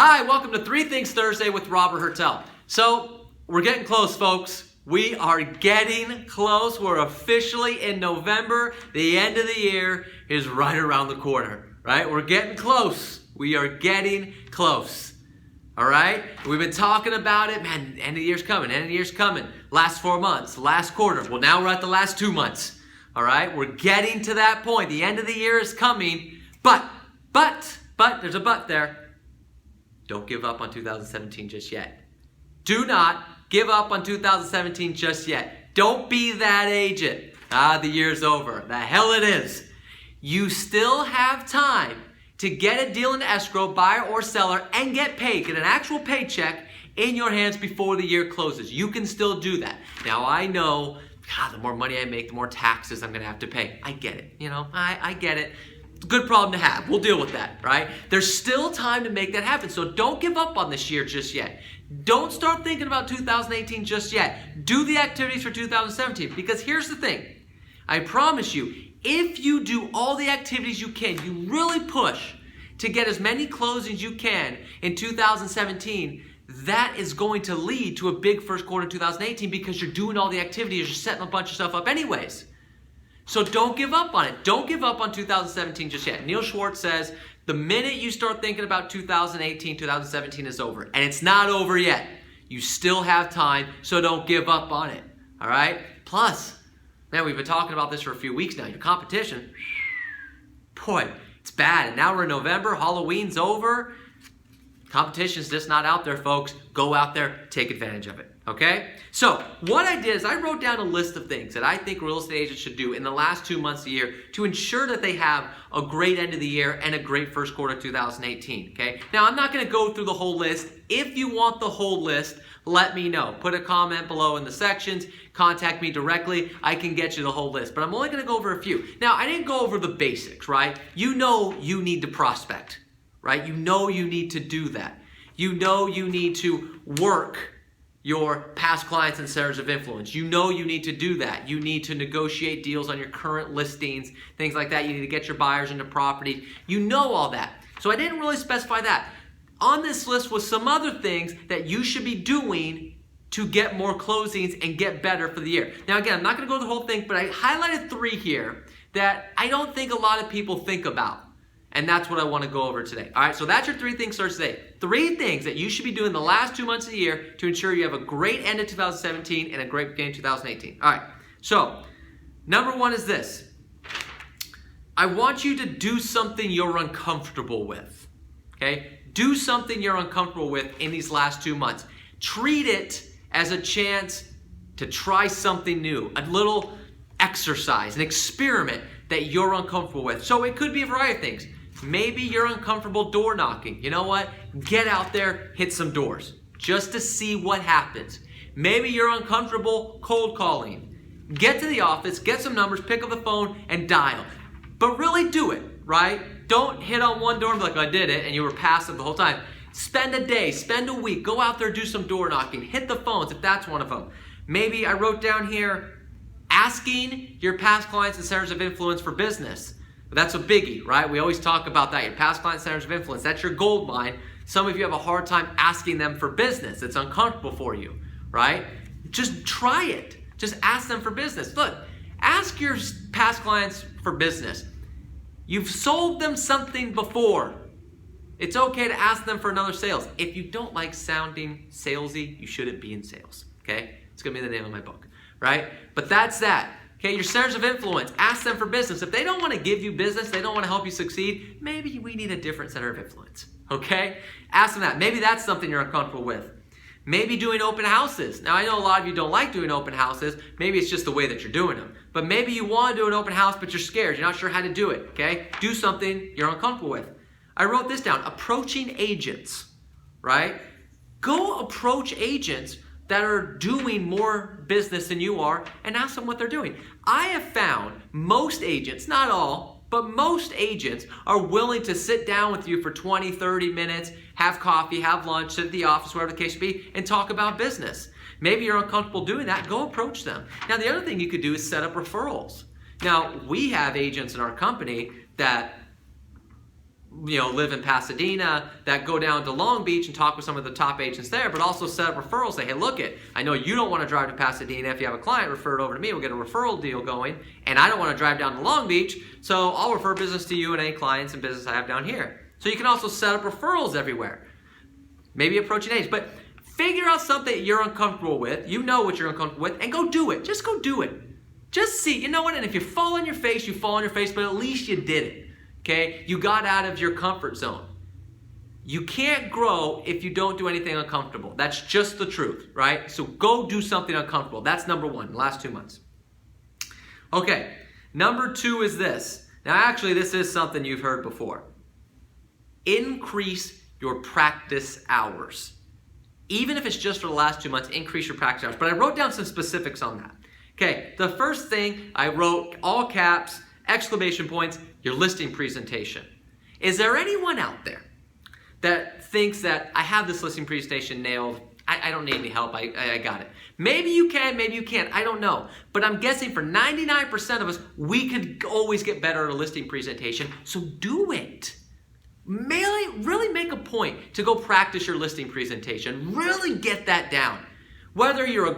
Hi, welcome to Three Things Thursday with Robert Hertel. So, we're getting close, folks. We are getting close. We're officially in November. The end of the year is right around the corner, right? We're getting close. We are getting close. All right? We've been talking about it. Man, end of the year's coming. End of the year's coming. Last 4 months. Last quarter. Well, now we're at the last 2 months. All right? We're getting to that point. The end of the year is coming. But, there's a but there. Don't give up on 2017 just yet. Do not give up on 2017 just yet. Don't be that agent. The year's over. The hell it is. You still have time to get a deal into escrow, buyer or seller, and get paid. Get an actual paycheck in your hands before the year closes. You can still do that. Now, I know, the more money I make, the more taxes I'm going to have to pay. I get it. I get it. Good problem to have. We'll deal with that, right? There's still time to make that happen. So don't give up on this year just yet. Don't start thinking about 2018 just yet. Do the activities for 2017. Because here's the thing. I promise you, if you do all the activities you can, you really push to get as many closings you can in 2017, that is going to lead to a big first quarter in 2018 because you're doing all the activities, you're setting a bunch of stuff up anyways. So don't give up on it. Don't give up on 2017 just yet. Neil Schwartz says, the minute you start thinking about 2018, 2017 is over. And it's not over yet. You still have time, so don't give up on it. All right? Plus, man, we've been talking about this for a few weeks now. Your competition, boy, it's bad. And now we're in November. Halloween's over. Competition's just not out there, folks. Go out there, take advantage of it. Okay? So, what I did is I wrote down a list of things that I think real estate agents should do in the last 2 months of the year to ensure that they have a great end of the year and a great first quarter of 2018. Okay? Now, I'm not going to go through the whole list. If you want the whole list, let me know. Put a comment below in the sections. Contact me directly. I can get you the whole list. But I'm only going to go over a few. Now, I didn't go over the basics, right? You know you need to prospect, right? You know you need to do that. You know you need to work your past clients and centers of influence. You know you need to do that. You need to negotiate deals on your current listings, things like that. You need to get your buyers into properties. You know all that. So I didn't really specify that. On this list was some other things that you should be doing to get more closings and get better for the year. Now again, I'm not going to go through the whole thing, but I highlighted 3 here that I don't think a lot of people think about. And that's what I want to go over today. All right, so that's your 3 things starts today. 3 things that you should be doing the last 2 months of the year to ensure you have a great end of 2017 and a great beginning of 2018. All right, so number 1 is this. I want you to do something you're uncomfortable with, okay? Do something you're uncomfortable with in these last 2 months. Treat it as a chance to try something new, a little exercise, an experiment that you're uncomfortable with. So it could be a variety of things. Maybe you're uncomfortable door knocking. You know what? Get out there, hit some doors just to see what happens. Maybe you're uncomfortable cold calling. Get to the office, get some numbers, pick up the phone, and dial. But really do it, right? Don't hit on one door and be like, I did it, and you were passive the whole time. Spend a day, spend a week, go out there, do some door knocking. Hit the phones if that's one of them. Maybe I wrote down here, asking your past clients and centers of influence for business. That's a biggie, right? We always talk about that. Your past clients, centers of influence. That's your gold mine. Some of you have a hard time asking them for business. It's uncomfortable for you, right? Just try it. Just ask them for business. Look, ask your past clients for business. You've sold them something before. It's okay to ask them for another sales. If you don't like sounding salesy, you shouldn't be in sales, okay? It's going to be the name of my book. Right? But that's that. Okay, your centers of influence, ask them for business. If they don't want to give you business, they don't want to help you succeed, maybe we need a different center of influence. Okay? Ask them that. Maybe that's something you're uncomfortable with. Maybe doing open houses. Now, I know a lot of you don't like doing open houses. Maybe it's just the way that you're doing them. But maybe you want to do an open house, but you're scared. You're not sure how to do it. Okay? Do something you're uncomfortable with. I wrote this down. Approaching agents. Right? Go approach agents that are doing more business than you are and ask them what they're doing. I have found most agents, not all, but most agents are willing to sit down with you for 20, 30 minutes, have coffee, have lunch, sit at the office, whatever the case may be, and talk about business. Maybe you're uncomfortable doing that, go approach them. Now, the other thing you could do is set up referrals. Now, we have agents in our company that live in Pasadena that go down to Long Beach and talk with some of the top agents there, but also set up referrals. Say, hey, look I know you don't want to drive to Pasadena. If you have a client, refer it over to me. We'll get a referral deal going. And I don't want to drive down to Long Beach, so I'll refer business to you and any clients and business I have down here. So you can also set up referrals everywhere. Maybe approaching agents, but figure out something that you're uncomfortable with. You know what you're uncomfortable with, and go do it. Just go do it. Just see. You know what? And if you fall on your face, you fall on your face, but at least you did it. Okay? You got out of your comfort zone. You can't grow if you don't do anything uncomfortable. That's just the truth, right? So go do something uncomfortable. That's number one, the last 2 months. Okay, number 2 is this. Now, actually, this is something you've heard before. Increase your practice hours. Even if it's just for the last 2 months, increase your practice hours. But I wrote down some specifics on that. Okay, the first thing I wrote, all caps, exclamation points, your listing presentation. Is there anyone out there that thinks that I have this listing presentation nailed, I don't need any help, I got it? Maybe you can, maybe you can't, I don't know. But I'm guessing for 99% of us, we could always get better at a listing presentation, so do it. Really make a point to go practice your listing presentation. Really get that down. Whether you're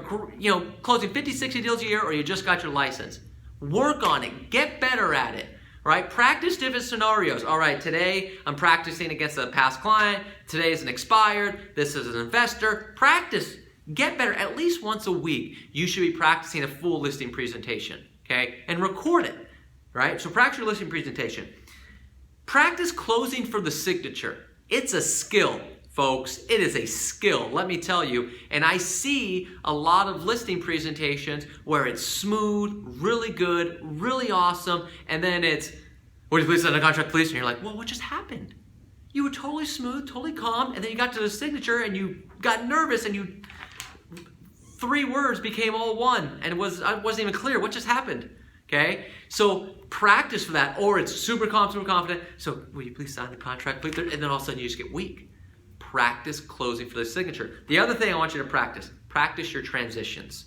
closing 50, 60 deals a year or you just got your license. Work on it. Get better at it. Right? Practice different scenarios. All right, today I'm practicing against a past client. Today is an expired. This is an investor. Practice. Get better. At least once a week, you should be practicing a full listing presentation. Okay? And record it. Right? So practice your listing presentation. Practice closing for the signature. It's a skill, folks. It is a skill, let me tell you. And I see a lot of listing presentations where it's smooth, really good, really awesome, and then it's, would you please sign a contract, please? And you're like, well, what just happened? You were totally smooth, totally calm, and then you got to the signature and you got nervous and 3 words became all one, and I wasn't even clear. What just happened? Okay? So practice for that, or it's super calm, super confident. So will you please sign the contract, please? And then all of a sudden you just get weak. Practice closing for the signature. The other thing I want you to practice your transitions.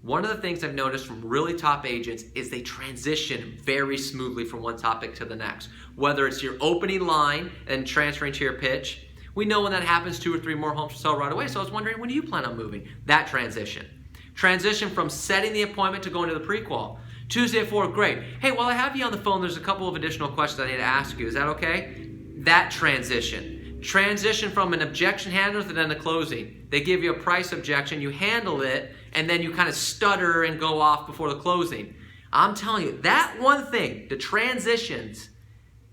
One of the things I've noticed from really top agents is they transition very smoothly from one topic to the next. Whether it's your opening line and transferring to your pitch. We know when that happens, 2 or 3 more homes to sell right away. So I was wondering, when do you plan on moving? That transition. Transition from setting the appointment to going to the pre-qual. Tuesday at 4, great. Hey, while I have you on the phone, there's a couple of additional questions I need to ask you. Is that okay? That transition. Transition from an objection handler to then the closing. They give you a price objection, you handle it, and then you kind of stutter and go off before the closing. I'm telling you, that one thing, the transitions,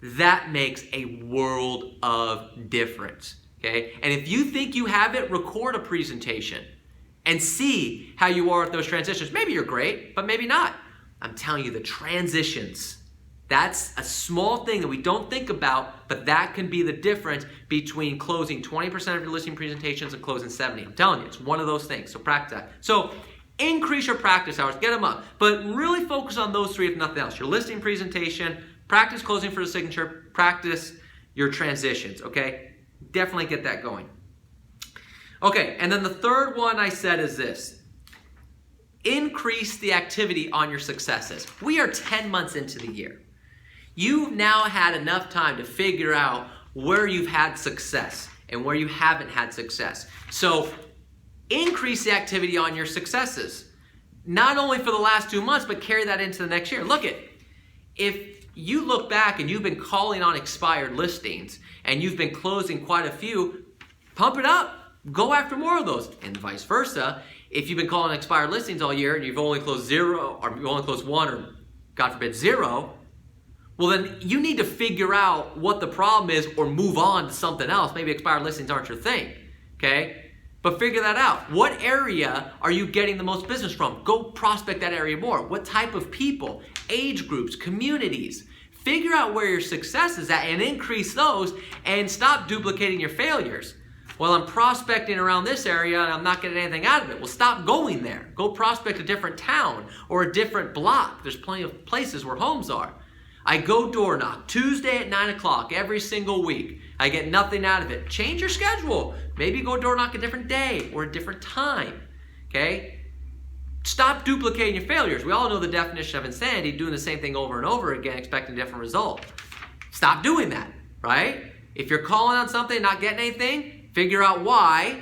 that makes a world of difference. Okay? And if you think you have it, record a presentation and see how you are at those transitions. Maybe you're great, but maybe not. I'm telling you, the transitions, that's a small thing that we don't think about, but that can be the difference between closing 20% of your listing presentations and closing 70. I'm telling you, it's one of those things, so practice that. So increase your practice hours, get them up, but really focus on those 3 if nothing else. Your listing presentation, practice closing for the signature, practice your transitions, okay? Definitely get that going. Okay, and then the third one I said is this. Increase the activity on your successes. We are 10 months into the year. You've now had enough time to figure out where you've had success and where you haven't had success. So increase the activity on your successes. Not only for the last 2 months, but carry that into the next year. Look if you look back and you've been calling on expired listings and you've been closing quite a few, pump it up. Go after more of those, and vice versa. If you've been calling expired listings all year and you've only closed 0, or you've only closed 1, or God forbid 0, well then you need to figure out what the problem is or move on to something else. Maybe expired listings aren't your thing, okay? But figure that out. What area are you getting the most business from? Go prospect that area more. What type of people, age groups, communities? Figure out where your success is at and increase those, and stop duplicating your failures. Well, I'm prospecting around this area and I'm not getting anything out of it. Well, stop going there. Go prospect a different town or a different block. There's plenty of places where homes are. I go door knock Tuesday at 9 o'clock every single week. I get nothing out of it. Change your schedule. Maybe go door knock a different day or a different time. Okay? Stop duplicating your failures. We all know the definition of insanity, doing the same thing over and over again, expecting a different result. Stop doing that. right? If you're calling on something and not getting anything, figure out why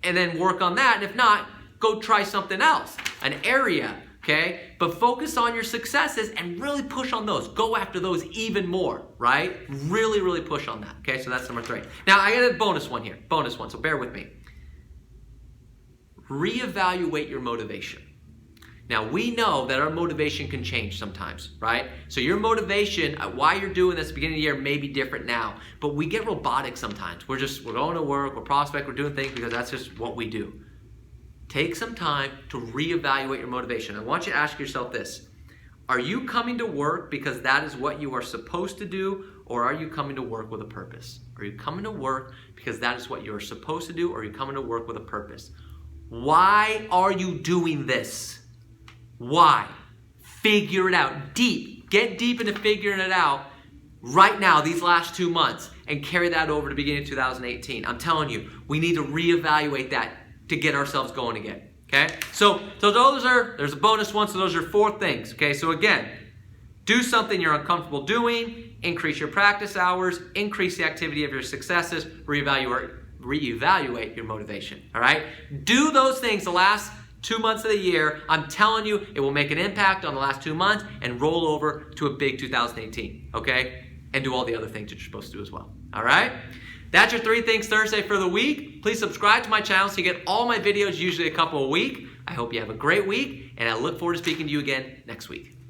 and then work on that. And if not, go try something else, an area, okay? But focus on your successes and really push on those. Go after those even more, right? Really, really push on that, okay? So that's number 3. Now, I got a bonus one here, so bear with me. Reevaluate your motivation. Now, we know that our motivation can change sometimes, right? So your motivation, why you're doing this at the beginning of the year may be different now, but we get robotic sometimes. We're going to work, we're prospect, we're doing things because that's just what we do. Take some time to reevaluate your motivation. I want you to ask yourself this. Are you coming to work because that is what you are supposed to do, or are you coming to work with a purpose? Are you coming to work because that is what you are supposed to do, or are you coming to work with a purpose? Why are you doing this? Why? Figure it out. Get deep into figuring it out right now, these last 2 months, and carry that over to the beginning of 2018. I'm telling you, we need to reevaluate that to get ourselves going again. Okay? So there's a bonus one, so those are 4 things. Okay, so again, do something you're uncomfortable doing, increase your practice hours, increase the activity of your successes, reevaluate your motivation. All right? Do those things the last 2 months of the year. I'm telling you, it will make an impact on the last 2 months and roll over to a big 2018, okay? And do all the other things that you're supposed to do as well, all right? That's your 3 Things Thursday for the week. Please subscribe to my channel so you get all my videos, usually a couple a week. I hope you have a great week, and I look forward to speaking to you again next week.